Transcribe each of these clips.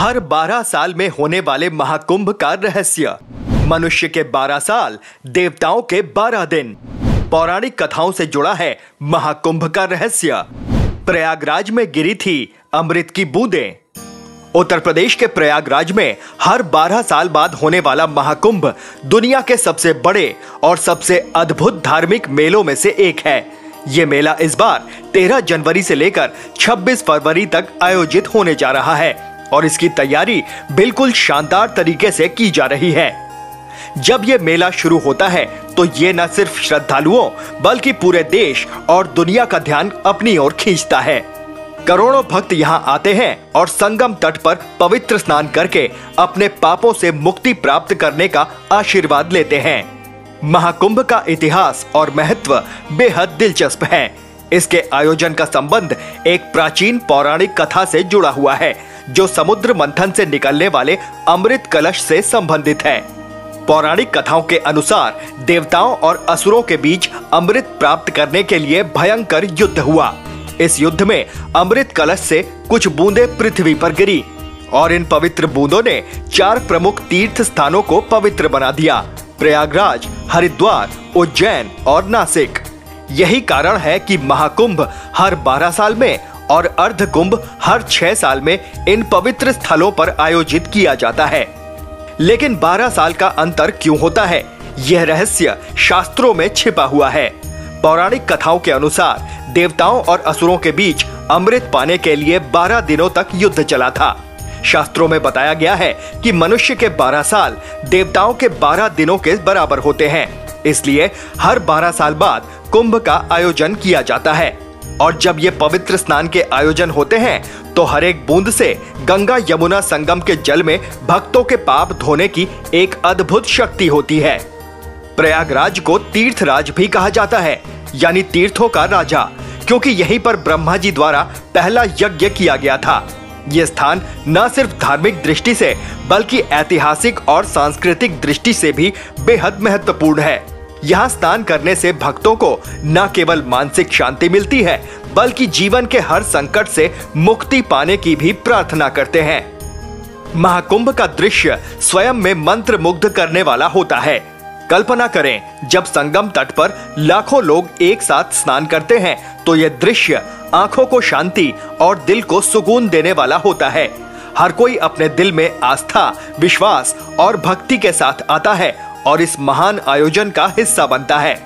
हर 12 साल में होने वाले महाकुंभ का रहस्य। मनुष्य के 12 साल, देवताओं के 12 दिन। पौराणिक कथाओं से जुड़ा है महाकुंभ का रहस्य। प्रयागराज में गिरी थी अमृत की बूंदें। उत्तर प्रदेश के प्रयागराज में हर 12 साल बाद होने वाला महाकुंभ दुनिया के सबसे बड़े और सबसे अद्भुत धार्मिक मेलों में से एक है। ये मेला इस बार 13 जनवरी से लेकर 26 फरवरी तक आयोजित होने जा रहा है और इसकी तैयारी बिल्कुल शानदार तरीके से की जा रही है। जब ये मेला शुरू होता है तो ये न सिर्फ श्रद्धालुओं बल्कि पूरे देश और दुनिया का ध्यान अपनी ओर खींचता है। करोड़ों भक्त यहाँ आते हैं और संगम तट पर पवित्र स्नान करके अपने पापों से मुक्ति प्राप्त करने का आशीर्वाद लेते हैं। महाकुंभ का इतिहास और महत्व बेहद दिलचस्प है। इसके आयोजन का संबंध एक प्राचीन पौराणिक कथा से जुड़ा हुआ है जो समुद्र मंथन से निकलने वाले अमृत कलश से संबंधित है। पौराणिक कथाओं के अनुसार देवताओं और असुरों के बीच अमृत प्राप्त करने के लिए भयंकर युद्ध हुआ। इस युद्ध में अमृत कलश से कुछ बूंदें पृथ्वी पर गिरी और इन पवित्र बूंदों ने 4 प्रमुख तीर्थ स्थानों को पवित्र बना दिया: प्रयागराज, हरिद्वार, उज्जैन और नासिक। यही कारण है कि महाकुंभ हर 12 साल में और अर्ध कुंभ हर 6 साल में इन पवित्र स्थलों पर आयोजित किया जाता है। लेकिन 12 साल का अंतर क्यों होता है? यह रहस्य शास्त्रों में छिपा हुआ है। पौराणिक कथाओं के अनुसार देवताओं और असुरों के बीच अमृत पाने के लिए 12 दिनों तक युद्ध चला था। शास्त्रों में बताया गया है कि मनुष्य के 12 साल देवताओं के 12 दिनों के बराबर होते हैं। इसलिए हर 12 साल बाद कुंभ का आयोजन किया जाता है और जब ये पवित्र स्नान के आयोजन होते हैं तो हर एक बूंद से गंगा यमुना संगम के जल में भक्तों के पाप धोने की एक अद्भुत शक्ति होती है। प्रयागराज को तीर्थराज भी कहा जाता है, यानी तीर्थों का राजा, क्योंकि यहीं पर ब्रह्मा जी द्वारा पहला यज्ञ किया गया था। यह स्थान न सिर्फ धार्मिक दृष्टि से बल्कि ऐतिहासिक और सांस्कृतिक दृष्टि से भी बेहद महत्वपूर्ण है। यहाँ स्नान करने से भक्तों को न केवल मानसिक शांति मिलती है बल्कि जीवन के हर संकट से मुक्ति पाने की भी प्रार्थना करते हैं। महाकुंभ का दृश्य स्वयं में मंत्र मुग्ध करने वाला होता है। कल्पना करें, जब संगम तट पर लाखों लोग एक साथ स्नान करते हैं तो यह दृश्य आंखों को शांति और दिल को सुकून देने वाला होता है। हर कोई अपने दिल में आस्था, विश्वास और भक्ति के साथ आता है और इस महान आयोजन का हिस्सा बनता है।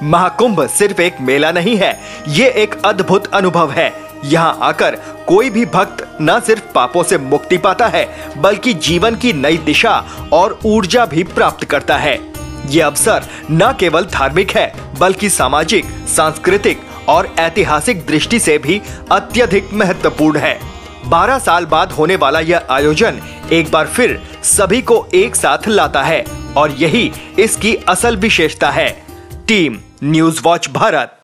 महाकुंभ सिर्फ एक मेला नहीं है, ये एक अद्भुत अनुभव है। यहाँ आकर कोई भी भक्त न सिर्फ पापों से मुक्ति पाता है बल्कि जीवन की नई दिशा और ऊर्जा भी प्राप्त करता है। ये अवसर न केवल धार्मिक है बल्कि सामाजिक, सांस्कृतिक और ऐतिहासिक दृष्टि से भी अत्यधिक महत्वपूर्ण है। 12 साल बाद होने वाला यह आयोजन एक बार फिर सभी को एक साथ लाता है और यही इसकी असल विशेषता है। Team news watch Bharat.